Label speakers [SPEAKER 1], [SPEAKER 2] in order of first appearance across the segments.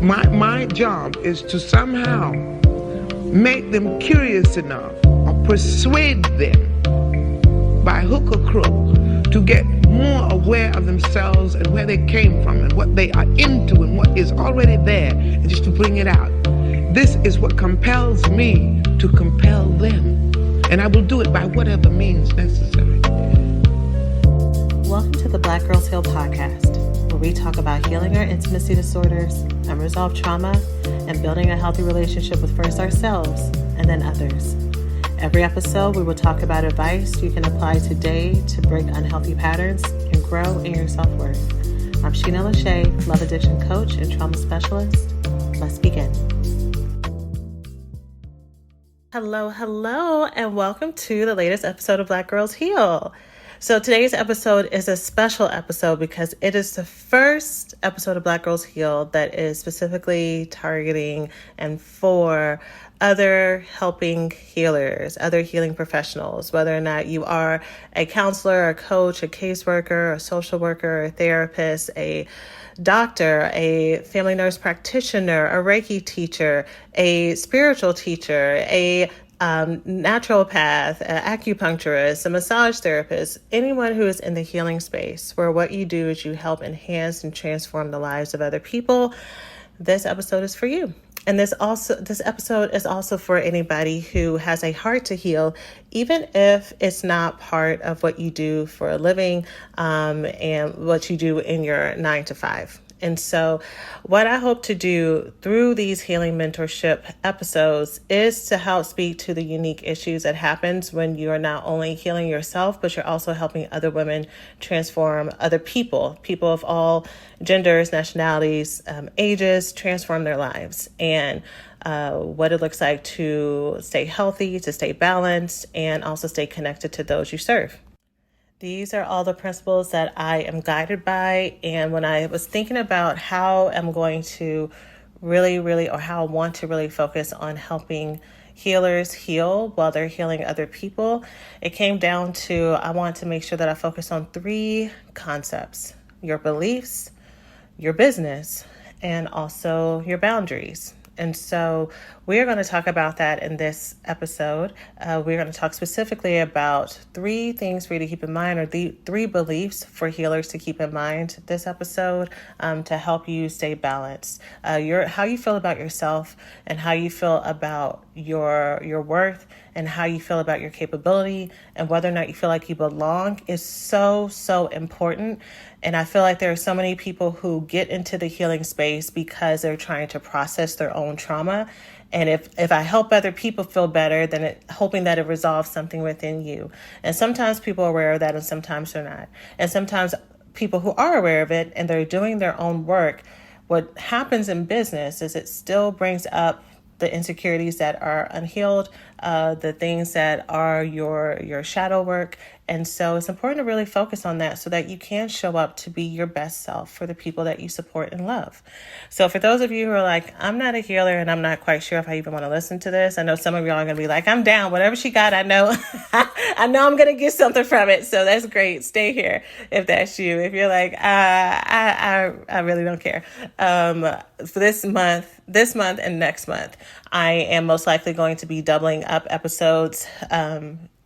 [SPEAKER 1] My job is to somehow make them curious enough or persuade them by hook or crook to get more aware of themselves and where they came from and what they are into and what is already there, and just to bring it out. This is what compels me to compel them, and I will do it by whatever means necessary.
[SPEAKER 2] Welcome to the Black Girls Heal podcast, where we talk about healing our intimacy disorders, unresolved trauma, and building a healthy relationship with first ourselves and then others. Every episode, we will talk about advice you can apply today to break unhealthy patterns and grow in your self-worth. I'm Sheena Lachey, love addiction coach and trauma specialist. Let's begin. Hello, and welcome to the latest episode of Black Girls Heal. So today's episode is a special episode because it is the first episode of Black Girls Heal that is specifically targeting and for other helping healers, other healing professionals, whether or not you are a counselor, a coach, a caseworker, a social worker, a therapist, a doctor, a family nurse practitioner, a Reiki teacher, a spiritual teacher, a naturopath, an acupuncturist, a massage therapist, anyone who is in the healing space where what you do is you help enhance and transform the lives of other people. This episode is for you. And this episode is also for anybody who has a heart to heal, even if it's not part of what you do for a living and what you do in your 9 to 5. And so what I hope to do through these healing mentorship episodes is to help speak to the unique issues that happens when you are not only healing yourself, but you're also helping other women transform other people of all genders, nationalities, ages, transform their lives, and what it looks like to stay healthy, to stay balanced, and also stay connected to those you serve. These are all the principles that I am guided by. And when I was thinking about how I'm going to how I want to really focus on helping healers heal while they're healing other people, it came down to I want to make sure that I focus on 3 concepts: your beliefs, your business, and also your boundaries. And so we're going to talk about that in this episode. We're going to talk specifically about 3 things for you to keep in mind, or the 3 beliefs for healers to keep in mind this episode to help you stay balanced. How you feel about yourself and how you feel about your worth and how you feel about your capability and whether or not you feel like you belong is so important. And I feel like there are so many people who get into the healing space because they're trying to process their own trauma. And if I help other people feel better, then hoping that it resolves something within you. And sometimes people are aware of that and sometimes they're not. And sometimes people who are aware of it and they're doing their own work, what happens in business is it still brings up the insecurities that are unhealed, the things that are your shadow work. And so it's important to really focus on that so that you can show up to be your best self for the people that you support and love. So for those of you who are like, I'm not a healer and I'm not quite sure if I even want to listen to this, I know some of y'all are going to be like, I'm down. Whatever she got, I know I know I'm going to get something from it. So that's great. Stay here if that's you. If you're like, I really don't care. For this month and next month, I am most likely going to be doubling up episodes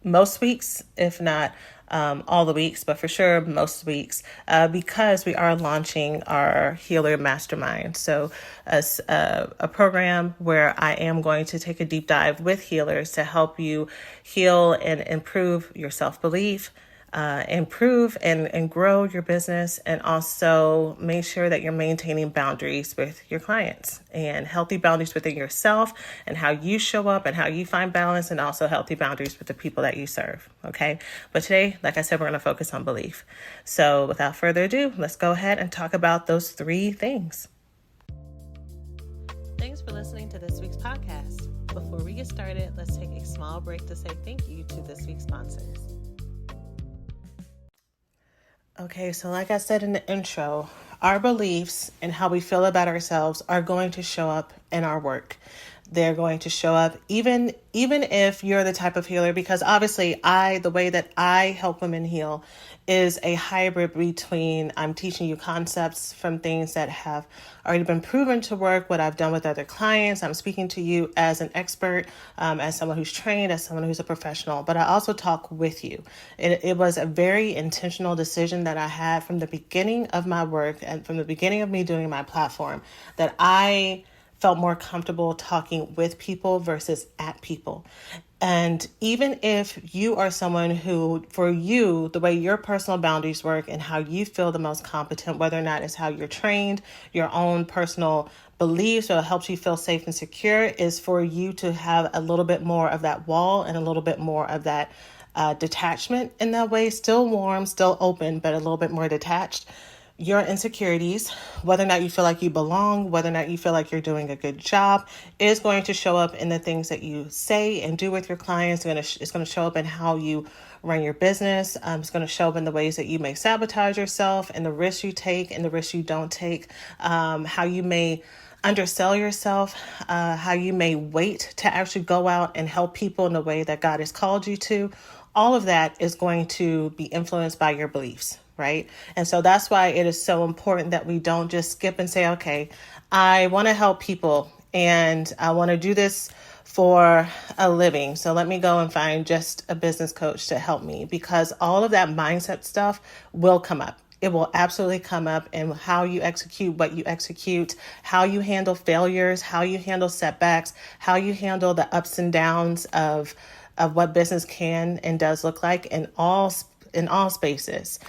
[SPEAKER 2] most weeks, if not all the weeks, but for sure most weeks, because we are launching our Healer Mastermind. So a program where I am going to take a deep dive with healers to help you heal and improve your self-belief, improve and grow your business, and also make sure that you're maintaining boundaries with your clients and healthy boundaries within yourself and how you show up and how you find balance, and also healthy boundaries with the people that you serve. Okay. But today, like I said, we're going to focus on belief. So without further ado, let's go ahead and talk about those 3 things. Thanks for listening to this week's podcast. Before we get started, let's take a small break to say thank you to this week's sponsors. Okay, so like I said in the intro, our beliefs and how we feel about ourselves are going to show up in our work. They're going to show up even if you're the type of healer, because obviously the way that I help women heal is a hybrid between I'm teaching you concepts from things that have already been proven to work, what I've done with other clients. I'm speaking to you as an expert, as someone who's trained, as someone who's a professional, but I also talk with you. It was a very intentional decision that I had from the beginning of my work and from the beginning of me doing my platform, that I felt more comfortable talking with people versus at people. And even if you are someone who, for you, the way your personal boundaries work and how you feel the most competent, whether or not it's how you're trained, your own personal beliefs, or it helps you feel safe and secure, is for you to have a little bit more of that wall and a little bit more of that detachment in that way. Still warm, still open, but a little bit more detached. Your insecurities, whether or not you feel like you belong, whether or not you feel like you're doing a good job, is going to show up in the things that you say and do with your clients. It's going to show up in how you run your business. It's going to show up in the ways that you may sabotage yourself and the risks you take and the risks you don't take, how you may undersell yourself, how you may wait to actually go out and help people in the way that God has called you to. All of that is going to be influenced by your beliefs, right? And so that's why it is so important that we don't just skip and say, okay, I want to help people and I want to do this for a living, so let me go and find just a business coach to help me, because all of that mindset stuff will come up. It will absolutely come up in how you execute, what you execute, how you handle failures, how you handle setbacks, how you handle the ups and downs of what business can and does look like in all spaces.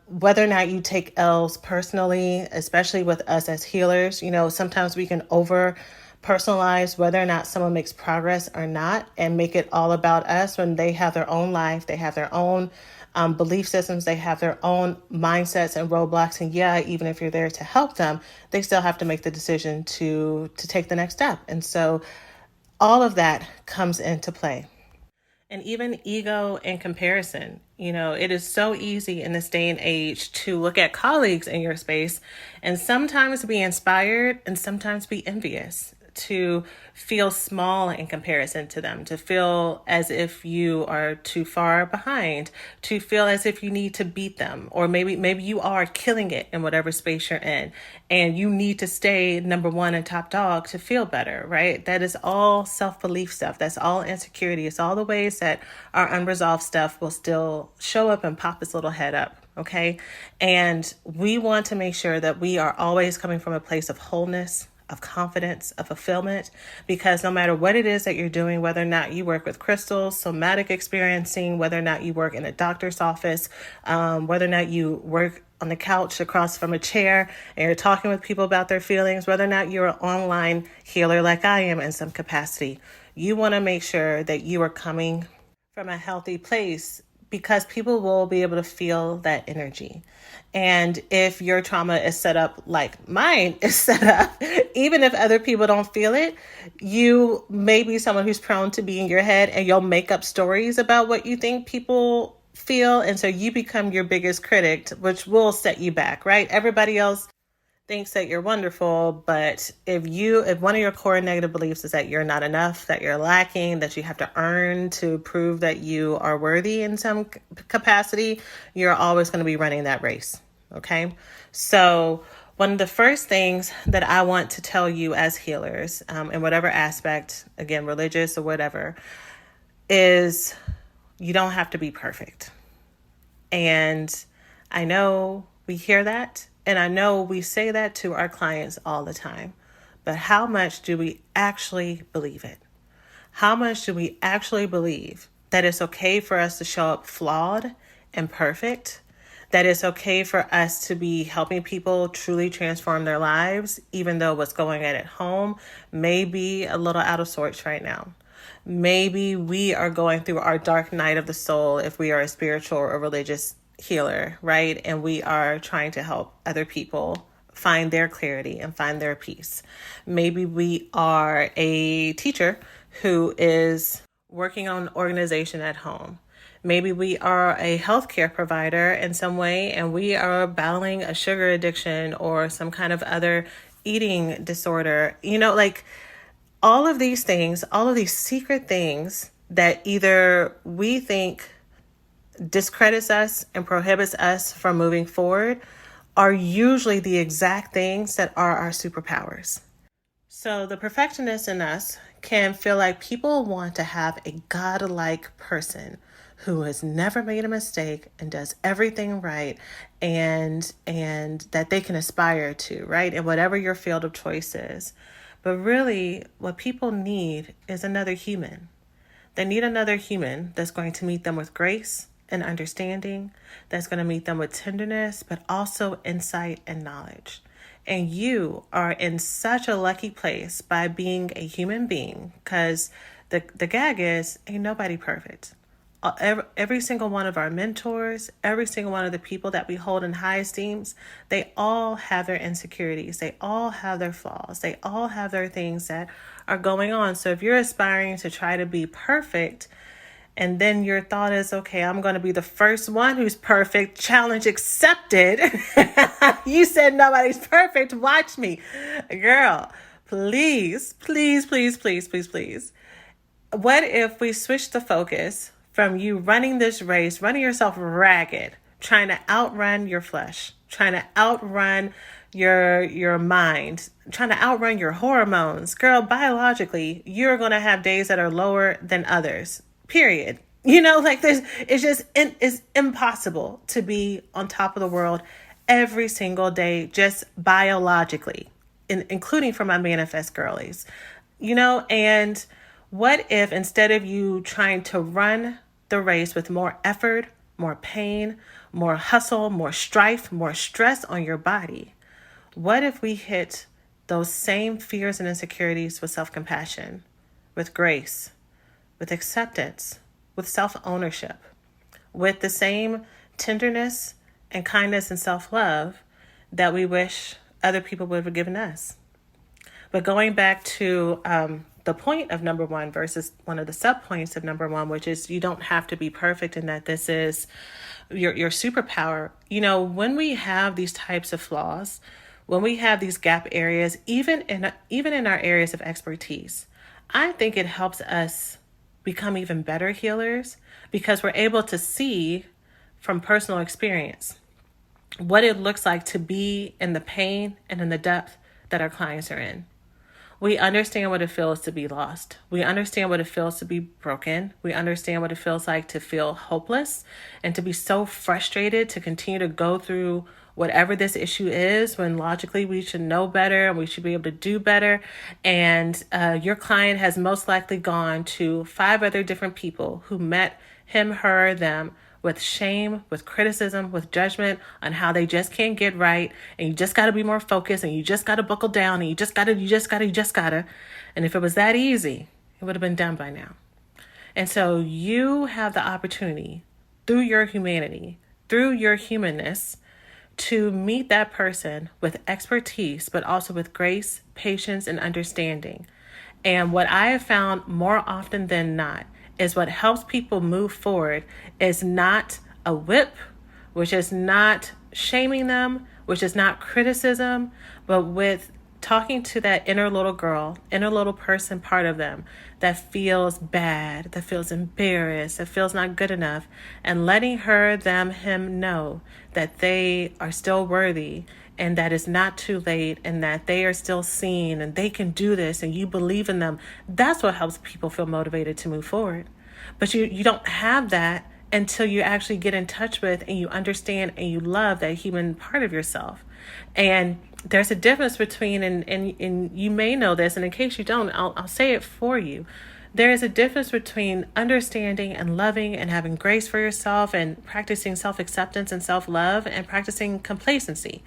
[SPEAKER 2] Whether or not you take L's personally, especially with us as healers, sometimes we can over personalize whether or not someone makes progress or not and make it all about us when they have their own life, they have their own belief systems, they have their own mindsets and roadblocks. And yeah, even if you're there to help them, they still have to make the decision to take the next step. And so all of that comes into play. And even ego and comparison. It is so easy in this day and age to look at colleagues in your space and sometimes be inspired and sometimes be envious, to feel small in comparison to them, to feel as if you are too far behind, to feel as if you need to beat them, or maybe you are killing it in whatever space you're in and you need to stay number one and top dog to feel better, right? That is all self-belief stuff. That's all insecurity. It's all the ways that our unresolved stuff will still show up and pop its little head up. Okay. And we want to make sure that we are always coming from a place of wholeness, of confidence, of fulfillment, because no matter what it is that you're doing, whether or not you work with crystals, somatic experiencing, whether or not you work in a doctor's office, whether or not you work on the couch across from a chair and you're talking with people about their feelings, whether or not you're an online healer like I am in some capacity, you want to make sure that you are coming from a healthy place, because people will be able to feel that energy. And if your trauma is set up like mine is set up, even if other people don't feel it, you may be someone who's prone to be in your head and you'll make up stories about what you think people feel. And so you become your biggest critic, which will set you back, right? Everybody else thinks that you're wonderful, but if one of your core negative beliefs is that you're not enough, that you're lacking, that you have to earn to prove that you are worthy in some capacity, you're always going to be running that race. Okay. So one of the first things that I want to tell you as healers, in whatever aspect, again, religious or whatever, is you don't have to be perfect. And I know we hear that. And I know we say that to our clients all the time, but how much do we actually believe it? How much do we actually believe that it's okay for us to show up flawed and perfect? That it's okay for us to be helping people truly transform their lives, even though what's going on at home may be a little out of sorts right now. Maybe we are going through our dark night of the soul if we are a spiritual or religious healer, right? And we are trying to help other people find their clarity and find their peace. Maybe we are a teacher who is working on an organization at home. Maybe we are a healthcare provider in some way and we are battling a sugar addiction or some kind of other eating disorder. Like all of these things, all of these secret things that either we think discredits us and prohibits us from moving forward are usually the exact things that are our superpowers. So the perfectionist in us can feel like people want to have a godlike person who has never made a mistake and does everything right, and that they can aspire to, right? In whatever your field of choice is. But really, what people need is another human. They need another human that's going to meet them with grace and understanding, that's going to meet them with tenderness, but also insight and knowledge. And you are in such a lucky place by being a human being, because the gag is, ain't nobody perfect. Every single one of our mentors, every single one of the people that we hold in high esteem, they all have their insecurities. They all have their flaws. They all have their things that are going on. So if you're aspiring to try to be perfect, and then your thought is, okay, I'm going to be the first one who's perfect, challenge accepted. You said nobody's perfect. Watch me. Girl, please, please, please, please, please, please. What if we switch the focus from you running this race, running yourself ragged, trying to outrun your flesh, trying to outrun your mind, trying to outrun your hormones? Girl, biologically, you're going to have days that are lower than others, period. It's impossible to be on top of the world every single day, just biologically, including for my manifest girlies, and what if instead of you trying to run the race with more effort, more pain, more hustle, more strife, more stress on your body, what if we hit those same fears and insecurities with self-compassion, with grace, with acceptance, with self-ownership, with the same tenderness and kindness and self-love that we wish other people would have given us? But going back to the point of number one versus one of the sub-points of number one, which is you don't have to be perfect and that this is your superpower. When we have these types of flaws, when we have these gap areas, even in our areas of expertise, I think it helps us become even better healers, because we're able to see from personal experience what it looks like to be in the pain and in the depth that our clients are in. We understand what it feels to be lost. We understand what it feels to be broken. We understand what it feels like to feel hopeless and to be so frustrated to continue to go through whatever this issue is, when logically we should know better and we should be able to do better. And your client has most likely gone to 5 other different people who met him, her, them with shame, with criticism, with judgment on how they just can't get right. And you just got to be more focused, and you just got to buckle down, and you just got to. And if it was that easy, it would have been done by now. And so you have the opportunity through your humanity, through your humanness, to meet that person with expertise, but also with grace, patience, and understanding. And what I have found more often than not is what helps people move forward is not a whip, which is not shaming them, which is not criticism, but with talking to that inner little girl, inner little person part of them that feels bad, that feels embarrassed, that feels not good enough, and letting her, them, him know that they are still worthy, and that it's not too late, and that they are still seen, and they can do this, and you believe in them. That's what helps people feel motivated to move forward. But you don't have that until you actually get in touch with and you understand and you love that human part of yourself. And there's a difference between, and you may know this, and in case you don't, I'll say it for you. There is a difference between understanding and loving and having grace for yourself and practicing self-acceptance and self-love and practicing complacency.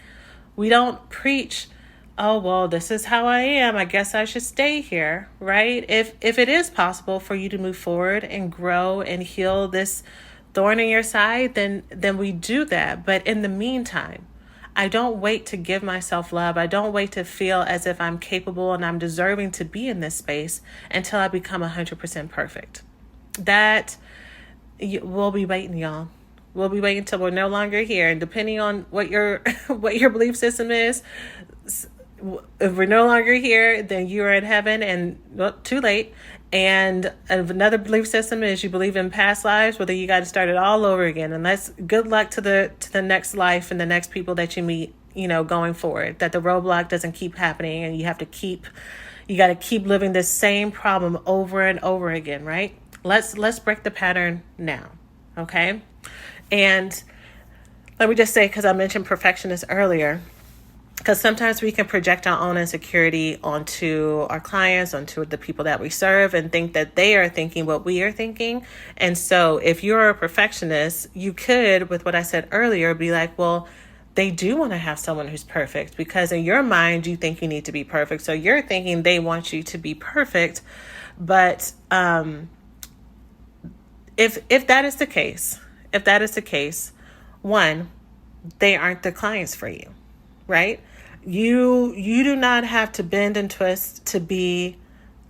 [SPEAKER 2] We don't preach, oh, well, this is how I am, I guess I should stay here, right? If it is possible for you to move forward and grow and heal this thorn in your side, then we do that. But in the meantime, I don't wait to give myself love. I don't wait to feel as if I'm capable and I'm deserving to be in this space until I become 100% perfect. That, we'll be waiting, y'all. We'll be waiting until we're no longer here. And depending on what your belief system is, if we're no longer here, then you're in heaven, and well, too late. And another belief system is you believe in past lives, whether you got to start it all over again. And that's good luck to the next life and the next people that you meet, going forward, that the roadblock doesn't keep happening and you got to keep living this same problem over and over again, right? Let's break the pattern now. Okay. And let me just say, because I mentioned perfectionist earlier, because sometimes we can project our own insecurity onto our clients, onto the people that we serve, and think that they are thinking what we are thinking. And so if you're a perfectionist, you could, with what I said earlier, be like, well, they do want to have someone who's perfect, because in your mind, you think you need to be perfect. So you're thinking they want you to be perfect. But if that is the case, one, they aren't the clients for you, right? You do not have to bend and twist to be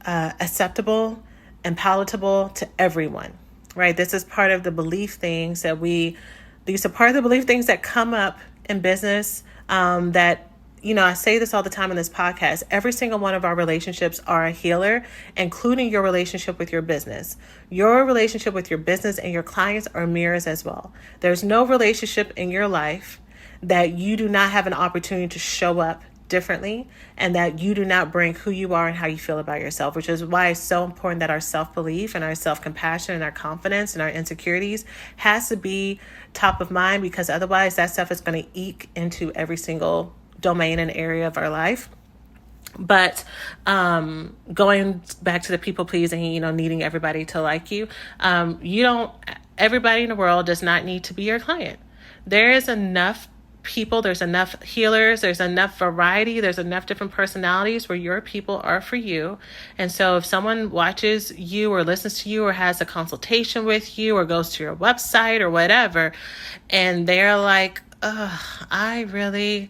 [SPEAKER 2] acceptable and palatable to everyone, right? This is part of the belief things these are part of the belief things that come up in business, that, I say this all the time in this podcast. Every single one of our relationships are a healer, including your relationship with your business. Your relationship with your business and your clients are mirrors as well. There's no relationship in your life that you do not have an opportunity to show up differently, and that you do not bring who you are and how you feel about yourself, which is why it's so important that our self-belief and our self-compassion and our confidence and our insecurities has to be top of mind, because otherwise that stuff is going to eke into every single domain and area of our life. But going back to the people pleasing, needing everybody to like you, everybody in the world does not need to be your client. There is enough people, there's enough healers, there's enough variety, there's enough different personalities where your people are for you. And so if someone watches you or listens to you or has a consultation with you or goes to your website or whatever, and they're like, I'm really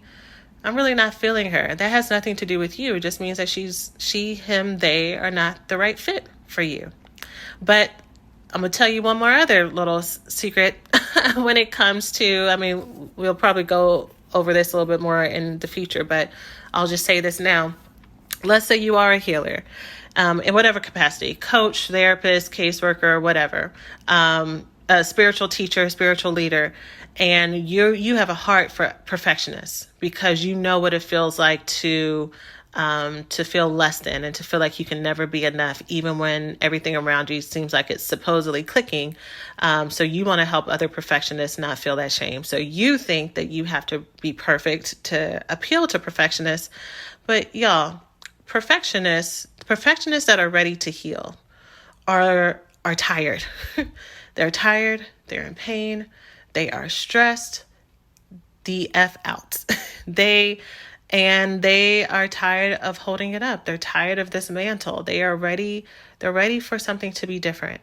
[SPEAKER 2] not feeling her, that has nothing to do with you. It just means that she, him, they are not the right fit for you. But I'm going to tell you one more other little secret when it comes to, we'll probably go over this a little bit more in the future, but I'll just say this now. Let's say you are a healer, in whatever capacity, coach, therapist, caseworker, whatever, a spiritual teacher, spiritual leader, and you have a heart for perfectionists, because you know what it feels like to feel less than, and to feel like you can never be enough, even when everything around you seems like it's supposedly clicking. So you want to help other perfectionists not feel that shame. So you think that you have to be perfect to appeal to perfectionists. But y'all, perfectionists that are ready to heal are tired. They're tired. They're in pain. They are stressed the F out. They are tired of holding it up. They're tired of this mantle. They're ready for something to be different.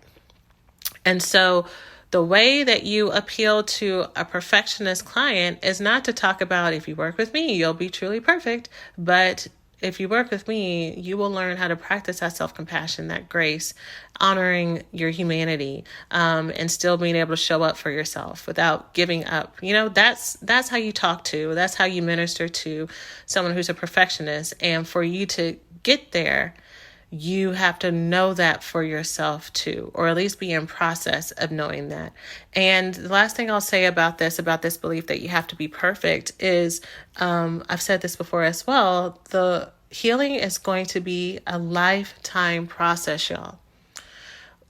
[SPEAKER 2] And so the way that you appeal to a perfectionist client is not to talk about, if you work with me, you'll be truly perfect. But if you work with me, you will learn how to practice that self-compassion, that grace, honoring your humanity, and still being able to show up for yourself without giving up. That's how you talk to, that's how you minister to someone who's a perfectionist. And for you to get there, you have to know that for yourself too, or at least be in process of knowing that. And the last thing I'll say about this belief that you have to be perfect is, I've said this before as well, the healing is going to be a lifetime process, y'all.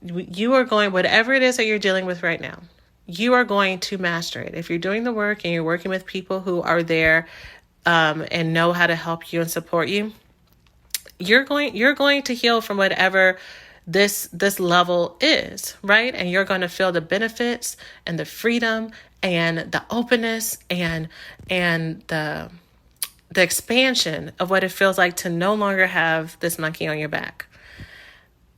[SPEAKER 2] You are going, whatever it is that you're dealing with right now, you are going to master it. If you're doing the work and you're working with people who are there and know how to help you and support you, you're going to heal from whatever this level is, right? And you're going to feel the benefits and the freedom and the openness and the expansion of what it feels like to no longer have this monkey on your back.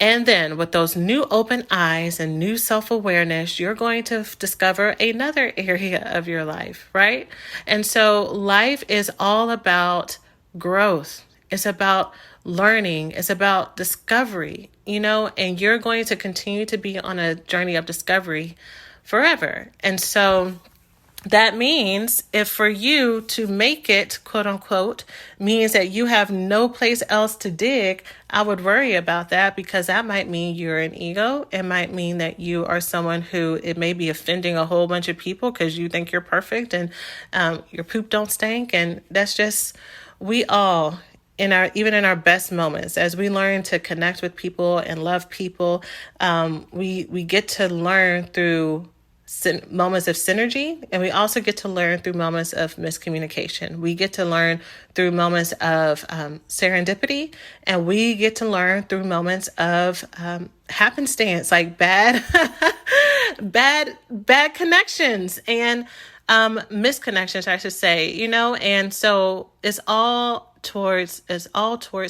[SPEAKER 2] And then with those new open eyes and new self-awareness, you're going to discover another area of your life, right? And so life is all about growth. It's about learning. It's about discovery, and you're going to continue to be on a journey of discovery forever. And so That means if for you to make it, quote unquote, means that you have no place else to dig, I would worry about that, because that might mean you're an ego. It might mean that you are someone who it may be offending a whole bunch of people because you think you're perfect and your poop don't stink. And that's just, we all, even in our best moments, as we learn to connect with people and love people, we get to learn through moments of synergy, and we also get to learn through moments of miscommunication. We get to learn through moments of serendipity, and we get to learn through moments of happenstance, like bad connections and misconnections, I should say, and so it's all towards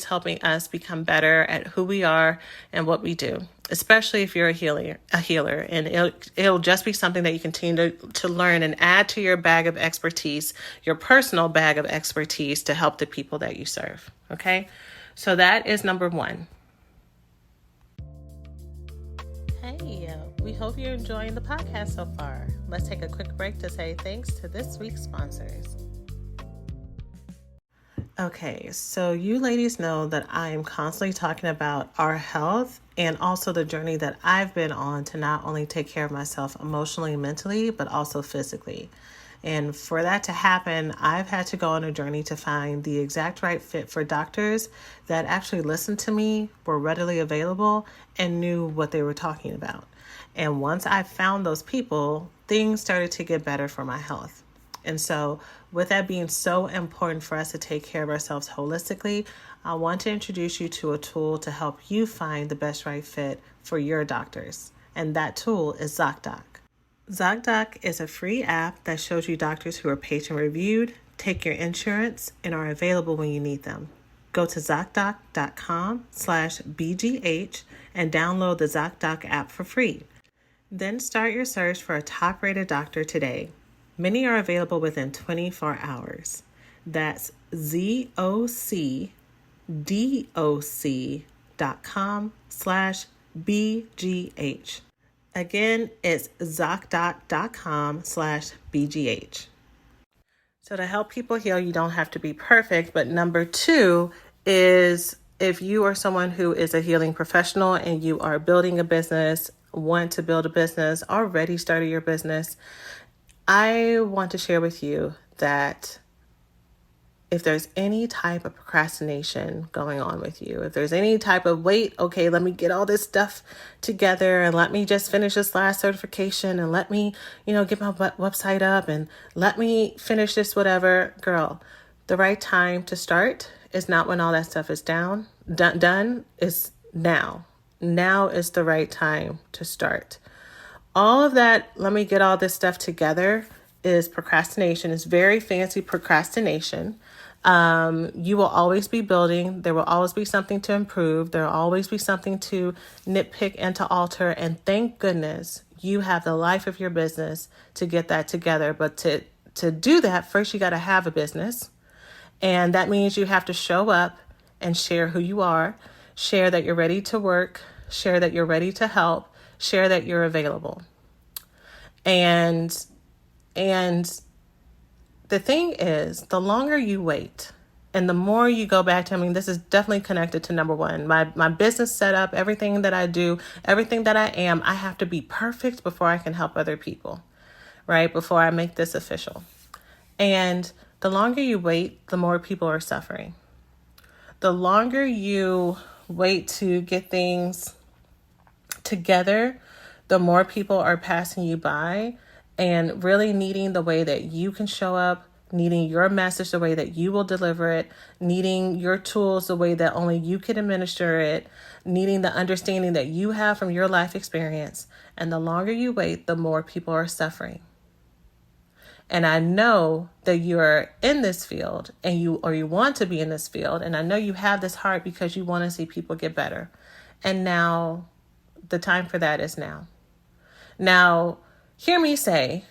[SPEAKER 2] helping us become better at who we are and what we do, especially if you're a healer, and it'll just be something that you continue to learn and add to your bag of expertise, your personal bag of expertise, to help the people that you serve. Okay. So that is number one. Hey, we hope you're enjoying the podcast so far. Let's take a quick break to say thanks to this week's sponsors. Okay, so you ladies know that I am constantly talking about our health and also the journey that I've been on to not only take care of myself emotionally and mentally, but also physically. And for that to happen, I've had to go on a journey to find the exact right fit for doctors that actually listened to me, were readily available, and knew what they were talking about. And once I found those people, things started to get better for my health. And so with that being so important for us to take care of ourselves holistically, I want to introduce you to a tool to help you find the best right fit for your doctors. And that tool is ZocDoc. ZocDoc is a free app that shows you doctors who are patient reviewed, take your insurance, and are available when you need them. Go to ZocDoc.com/BGH and download the ZocDoc app for free. Then start your search for a top-rated doctor today. Many are available within 24 hours. That's ZocDoc.com/BGH. Again, it's ZocDoc.com/BGH. So to help people heal, you don't have to be perfect. But number two is, if you are someone who is a healing professional and you are building a business, want to build a business, already started your business, I want to share with you that if there's any type of procrastination going on with you, if there's any type of okay, let me get all this stuff together and let me just finish this last certification and let me, get my website up and let me finish this, whatever, girl, the right time to start is not when all that stuff is done, is now. Now is the right time to start. All of that, let me get all this stuff together, is procrastination. It's very fancy procrastination. You will always be building. There will always be something to improve. There will always be something to nitpick and to alter. And thank goodness you have the life of your business to get that together. But to do that, first you got to have a business. And that means you have to show up and share who you are, share that you're ready to work, share that you're ready to help, share that you're available. And the thing is, the longer you wait and the more you go back to, this is definitely connected to number one, my business setup, everything that I do, everything that I am, I have to be perfect before I can help other people, right? Before I make this official. And the longer you wait, the more people are suffering. The longer you wait to get things together, the more people are passing you by and really needing the way that you can show up, needing your message the way that you will deliver it, needing your tools the way that only you can administer it, needing the understanding that you have from your life experience. And the longer you wait, the more people are suffering. And I know that you're in this field and you want to be in this field. And I know you have this heart because you want to see people get better. And now the time for that is now. Now, hear me say,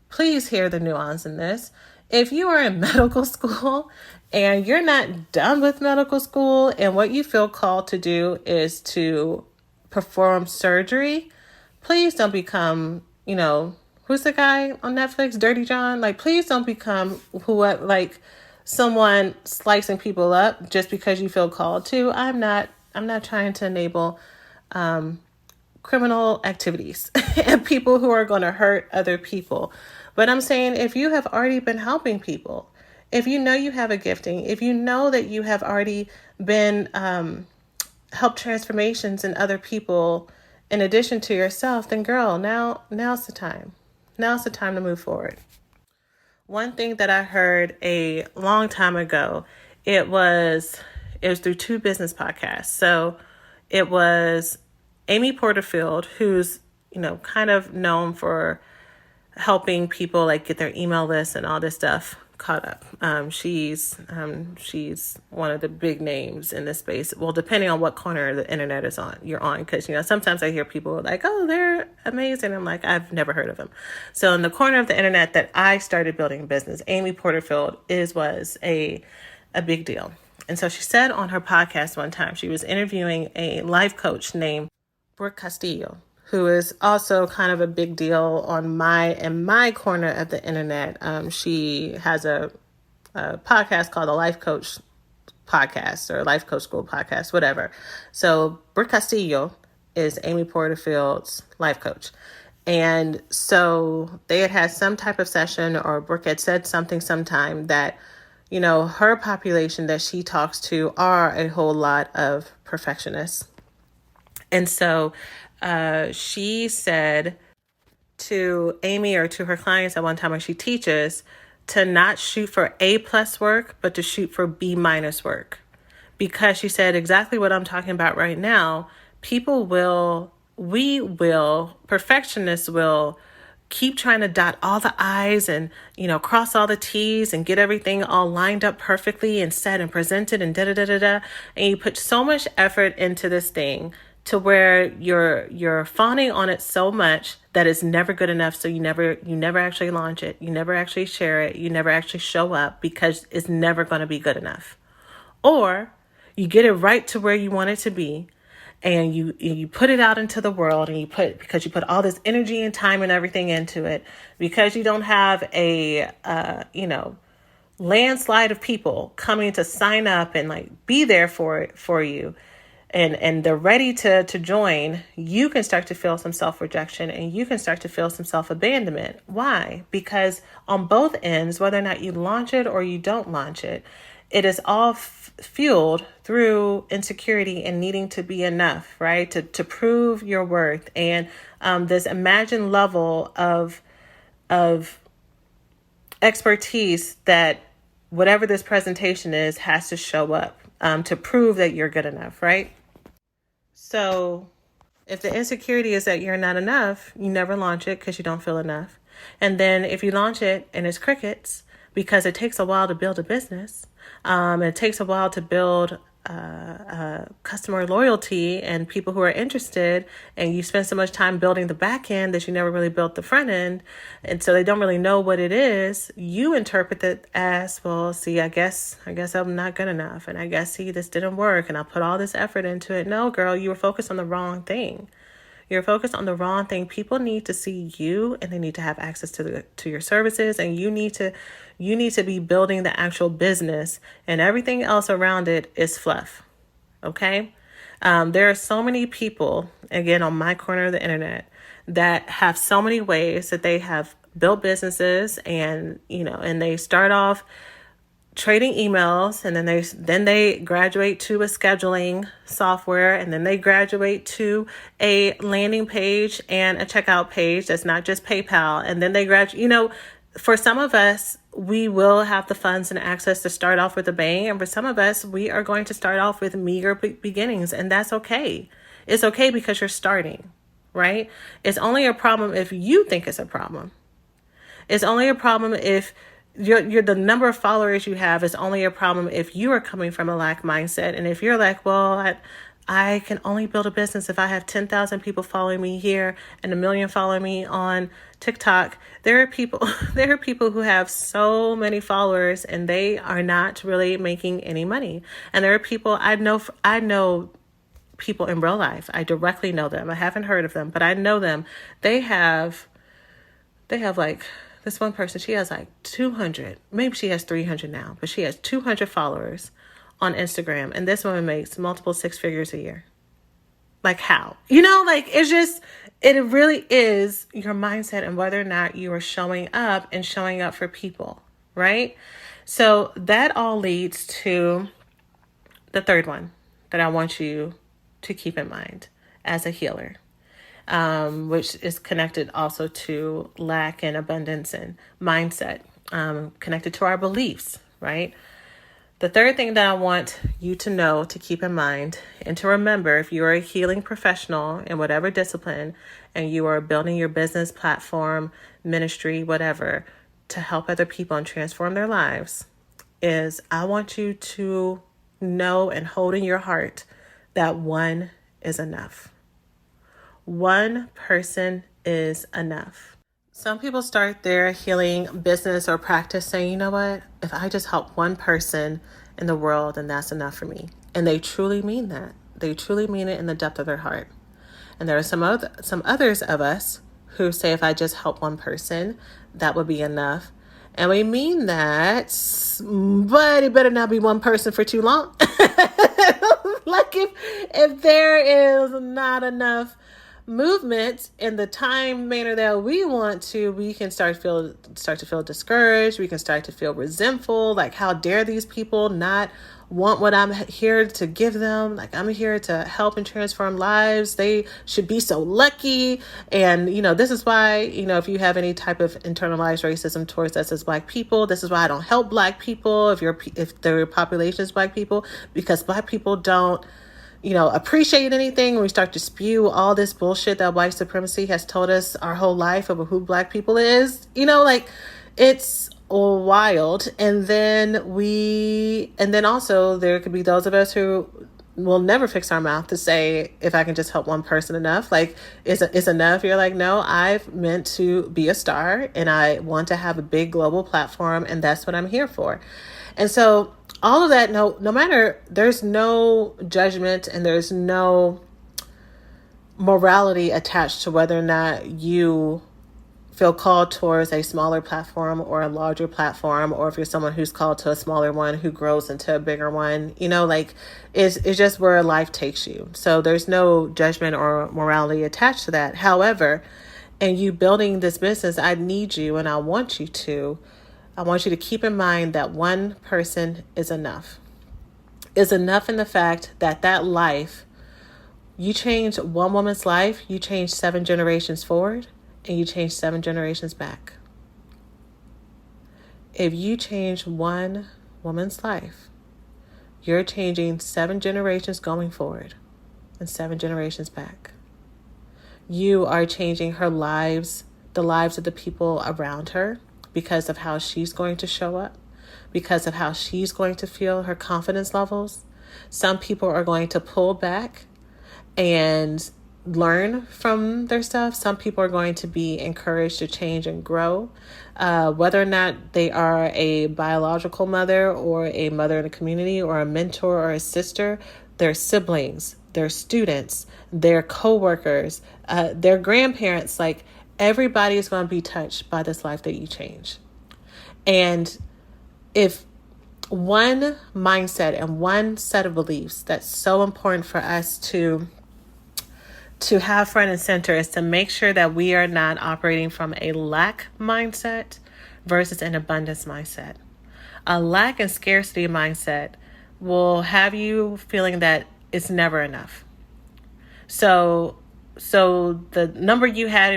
[SPEAKER 2] please hear the nuance in this. If you are in medical school and you're not done with medical school and what you feel called to do is to perform surgery, please don't become, who's the guy on Netflix, Dirty John? Like, please don't become someone slicing people up just because you feel called to. I'm not trying to enable criminal activities and people who are going to hurt other people. But I'm saying, if you have already been helping people, if you know you have a gifting, if you know that you have already been helped transformations in other people in addition to yourself, then girl, now's the time. Now's the time to move forward. One thing that I heard a long time ago, it was through two business podcasts. So it was Amy Porterfield, who's, kind of known for helping people like get their email lists and all this stuff caught up. She's one of the big names in this space. Well, depending on what corner of the internet you're on, because sometimes I hear people like, "Oh, they're amazing." I'm like, I've never heard of them. So in the corner of the internet that I started building a business, Amy Porterfield was a big deal. And so she said on her podcast one time, she was interviewing a life coach named Brooke Castillo, who is also kind of a big deal in my corner of the internet. She has a podcast called the Life Coach Podcast or Life Coach School Podcast, whatever. So Brooke Castillo is Amy Porterfield's life coach. And so they had some type of session, or Brooke had said something sometime that, her population that she talks to are a whole lot of perfectionists. And so she said to Amy, or to her clients at one time when she teaches, to not shoot for A+ work, but to shoot for B- work. Because she said exactly what I'm talking about right now. Perfectionists will keep trying to dot all the I's and, cross all the T's and get everything all lined up perfectly and set and presented and da-da-da-da-da. And you put so much effort into this thing to where you're fawning on it so much that it's never good enough. So you never actually launch it. You never actually share it. You never actually show up because it's never going to be good enough. Or you get it right to where you want it to be, and you put it out into the world, and because you put all this energy and time and everything into it, because you don't have a landslide of people coming to sign up and be there for you, and they're ready to join, you can start to feel some self-rejection, and you can start to feel some self-abandonment. Why? Because on both ends, whether or not you launch it or you don't launch it, it is all fueled through insecurity and needing to be enough, right? To prove your worth, and this imagined level of expertise that whatever this presentation is has to show up to prove that you're good enough, right? So if the insecurity is that you're not enough, you never launch it because you don't feel enough. And then if you launch it and it's crickets, because it takes a while to build a business, it takes a while to build customer loyalty and people who are interested, and you spend so much time building the back end that you never really built the front end, and so they don't really know what it is. You interpret it as, well, see, I guess I'm not good enough, and I guess, see, this didn't work, and I put all this effort into it. No, girl, you were focused on the wrong thing. You're focused on the wrong thing. People need to see you, and they need to have access to your services, and you need to be building the actual business, and everything else around it is fluff. Okay? There are so many people, again, on my corner of the internet, that have so many ways that they have built businesses, and they start off trading emails, and then they graduate to a scheduling software, and then they graduate to a landing page and a checkout page that's not just PayPal, and then they graduate. For some of us, we will have the funds and access to start off with a bang, and for some of us, we are going to start off with meager beginnings, and that's okay. It's okay because you're starting, right? It's only a problem if you think it's a problem. It's only a problem if you're the number of followers you have is only a problem if you are coming from a lack mindset. And if you're like, well, I can only build a business if I have 10,000 people following me here and 1 million following me on TikTok. There are people who have so many followers and they are not really making any money. And there are people I know people in real life. I directly know them. I haven't heard of them, but I know them. They have They have like, this one person, she has like 200, maybe she has 300 now, but she has 200 followers on Instagram. And this woman makes multiple six figures a year. Like how? Like it's just, it really is your mindset and whether or not you are showing up and showing up for people, right? So that all leads to the third one that I want you to keep in mind as a healer, which is connected also to lack and abundance and mindset, connected to our beliefs, right? The third thing that I want you to know, to keep in mind, and to remember, if you are a healing professional in whatever discipline and you are building your business platform, ministry, whatever, to help other people and transform their lives, is I want you to know and hold in your heart that one is enough. One person is enough. Some people start their healing business or practice saying, you know what, if I just help one person in the world, then that's enough for me. And they truly mean that. They truly mean it in the depth of their heart. And there are some others of us who say, if I just help one person, that would be enough. And we mean that, but it better not be one person for too long. Like if there is not enough movement in the time manner that we want to, we can start to feel discouraged. We can start to feel resentful. Like, how dare these people not want what I'm here to give them? Like, I'm here to help and transform lives. They should be so lucky. And, this is why, if you have any type of internalized racism towards us as Black people, this is why I don't help Black people if their population is Black people, because Black people don't appreciate anything. We start to spew all this bullshit that white supremacy has told us our whole life about who Black people is, it's wild. And then also there could be those of us who will never fix our mouth to say, if I can just help one person enough, is enough. You're like, no, I've meant to be a star and I want to have a big global platform, and that's what I'm here for. And so all of that, no matter, there's no judgment and there's no morality attached to whether or not you feel called towards a smaller platform or a larger platform, or if you're someone who's called to a smaller one who grows into a bigger one, it's just where life takes you. So there's no judgment or morality attached to that. However, in you building this business, I need you and I want you to keep in mind that one person is enough. Is enough in the fact that life, you change one woman's life, you change 7 generations forward, and you change 7 generations back. If you change one woman's life, you're changing 7 generations going forward and 7 generations back. You are changing her lives, the lives of the people around her, because of how she's going to show up, because of how she's going to feel, her confidence levels. Some people are going to pull back and learn from their stuff. Some people are going to be encouraged to change and grow. Whether or not they are a biological mother or a mother in a community or a mentor or a sister, their siblings, their students, their coworkers, their grandparents, everybody is going to be touched by this life that you change. And if one mindset and one set of beliefs that's so important for us to have front and center is to make sure that we are not operating from a lack mindset versus an abundance mindset. A lack and scarcity mindset will have you feeling that it's never enough. So the number you have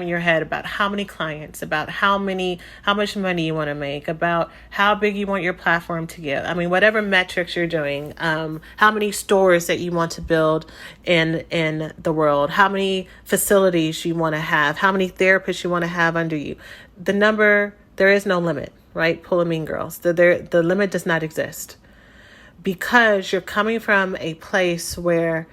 [SPEAKER 2] in your head about how many clients, about how much money you want to make, about how big you want your platform to get. I mean, whatever metrics you're doing, how many stores that you want to build in the world, how many facilities you want to have, how many therapists you want to have under you. The number, there is no limit, right? Pull a Mean Girls. The limit does not exist, because you're coming from a place where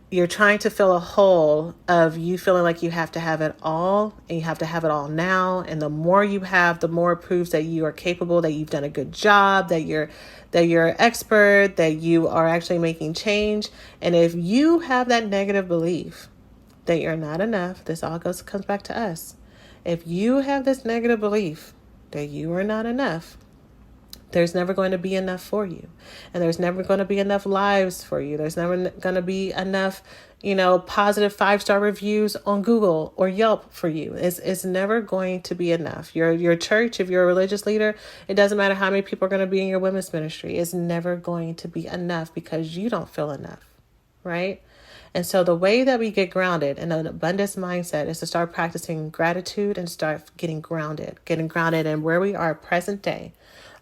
[SPEAKER 2] you're trying to fill a hole of you feeling like you have to have it all and you have to have it all now. And the more you have, the more it proves that you are capable, that you've done a good job, that you're an expert, that you are actually making change. And if you have that negative belief that you're not enough, this all comes back to us. If you have this negative belief that you are not enough, there's never going to be enough for you. And there's never going to be enough lives for you. There's never going to be enough, positive 5-star reviews on Google or Yelp for you. It's never going to be enough. Your church, if you're a religious leader, it doesn't matter how many people are going to be in your women's ministry. It's never going to be enough because you don't feel enough, right? And so the way that we get grounded in an abundance mindset is to start practicing gratitude and start getting grounded in where we are present day.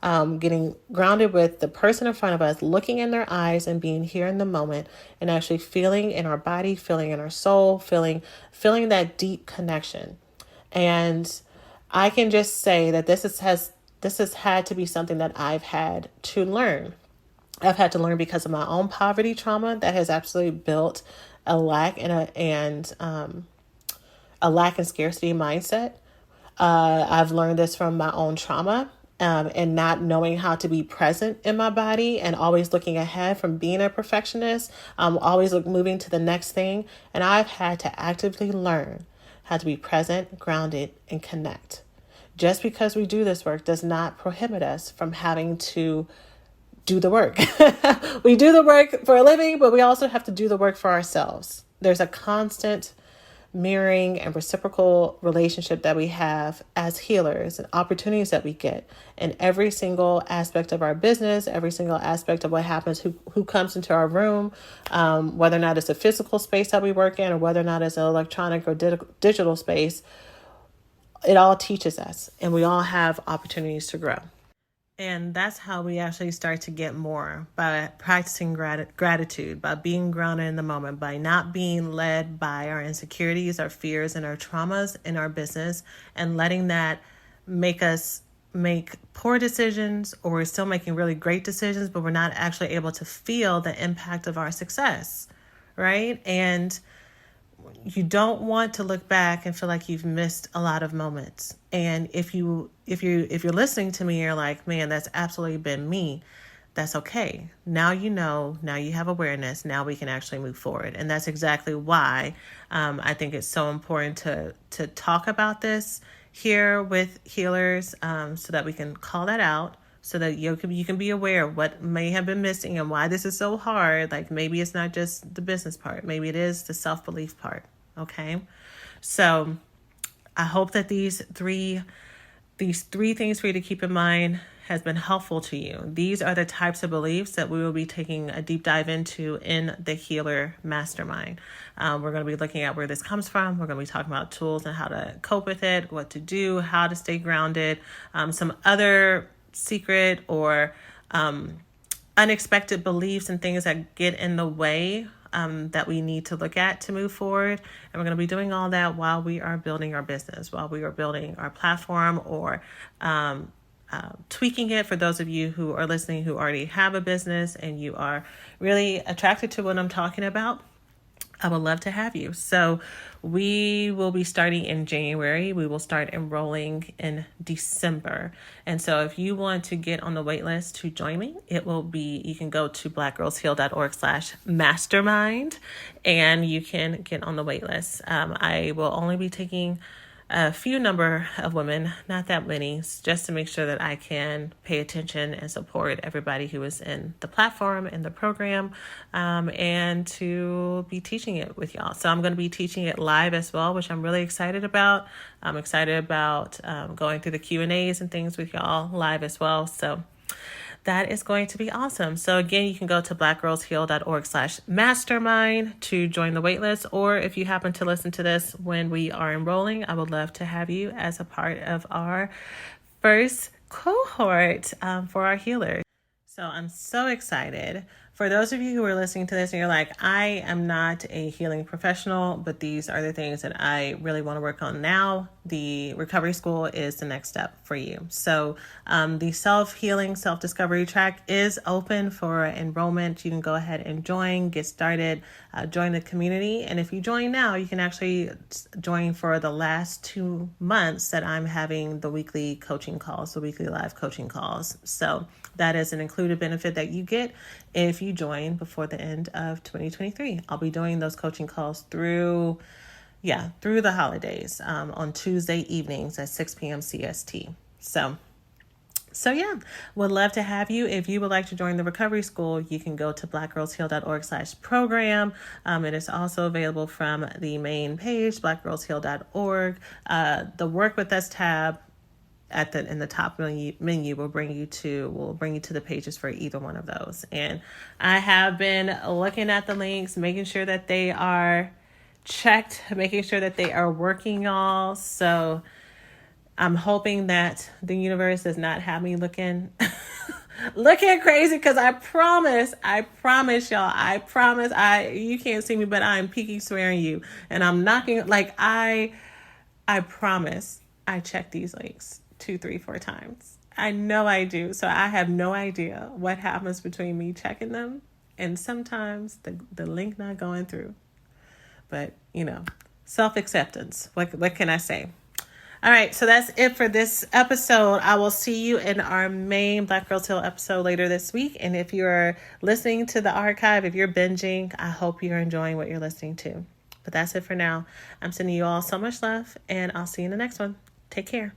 [SPEAKER 2] Getting grounded with the person in front of us, looking in their eyes and being here in the moment and actually feeling in our body, feeling in our soul, feeling that deep connection. And I can just say that this has had to be something that I've had to learn. I've had to learn because of my own poverty trauma that has absolutely built a lack and a lack and scarcity mindset. I've learned this from my own trauma. And not knowing how to be present in my body and always looking ahead from being a perfectionist, always moving to the next thing. And I've had to actively learn how to be present, grounded, and connect. Just because we do this work does not prohibit us from having to do the work. We do the work for a living, but we also have to do the work for ourselves. There's a constant mirroring and reciprocal relationship that we have as healers and opportunities that we get in every single aspect of our business, every single aspect of what happens, who comes into our room, whether or not it's a physical space that we work in or whether or not it's an electronic or digital space. It all teaches us and we all have opportunities to grow. And that's how we actually start to get more, by practicing gratitude, by being grounded in the moment, by not being led by our insecurities, our fears, and our traumas in our business, and letting that make us make poor decisions, or we're still making really great decisions, but we're not actually able to feel the impact of our success, right? And you don't want to look back and feel like you've missed a lot of moments. And if you're listening to me, you're like, man, that's absolutely been me. That's okay. Now you know, now you have awareness. Now we can actually move forward. And that's exactly why I think it's so important to talk about this here with healers, so that we can call that out, so that you can be aware of what may have been missing and why this is so hard. Like maybe it's not just the business part. Maybe it is the self-belief part. Okay. So I hope that these three things for you to keep in mind has been helpful to you. These are the types of beliefs that we will be taking a deep dive into in the Healer Mastermind. We're going to be looking at where this comes from. We're going to be talking about tools and how to cope with it, what to do, how to stay grounded, some other secret or unexpected beliefs and things that get in the way that we need to look at to move forward. And we're going to be doing all that while we are building our business, while we are building our platform, or tweaking it for those of you who are listening who already have a business and you are really attracted to what I'm talking about. I would love to have you. So we will be starting in January. We will start enrolling in December. And so if you want to get on the wait list to join me, you can go to blackgirlsheal.org/mastermind and you can get on the wait list. I will only be taking a few number of women, not that many, just to make sure that I can pay attention and support everybody who is in the platform and the program, and to be teaching it with y'all. So I'm going to be teaching it live as well, which I'm really excited about. I'm excited about going through the Q&As and things with y'all live as well. So that is going to be awesome. So again, you can go to blackgirlsheal.org/mastermind to join the waitlist. Or if you happen to listen to this when we are enrolling, I would love to have you as a part of our first cohort for our healers. So I'm so excited. For those of you who are listening to this and you're like, I am not a healing professional, but these are the things that I really want to work on now, the recovery school is the next step for you. So the self-healing, self-discovery track is open for enrollment. You can go ahead and join, get started, join the community. And if you join now, you can actually join for the last 2 months that I'm having the weekly coaching calls, the weekly live coaching calls. So that is an included benefit that you get if you join before the end of 2023. I'll be doing those coaching calls through through the holidays, on Tuesday evenings at 6 p.m. CST. So yeah, would love to have you. If you would like to join the recovery school, you can go to blackgirlsheal.org/program. It is also available from the main page, blackgirlsheal.org. The Work With Us tab in the top menu will bring you to the pages for either one of those. And I have been looking at the links, making sure that they are checked, making sure that they are working, y'all. So I'm hoping that the universe does not have me looking crazy, because I promise y'all, you can't see me, but I'm peeking swearing you, and I'm knocking, I promise I check these links 2, 3, 4 times. I know I do. So I have no idea what happens between me checking them and sometimes the link not going through. But, self-acceptance. What can I say? All right, so that's it for this episode. I will see you in our main Black Girls Heal episode later this week. And if you're listening to the archive, if you're binging, I hope you're enjoying what you're listening to. But that's it for now. I'm sending you all so much love, and I'll see you in the next one. Take care.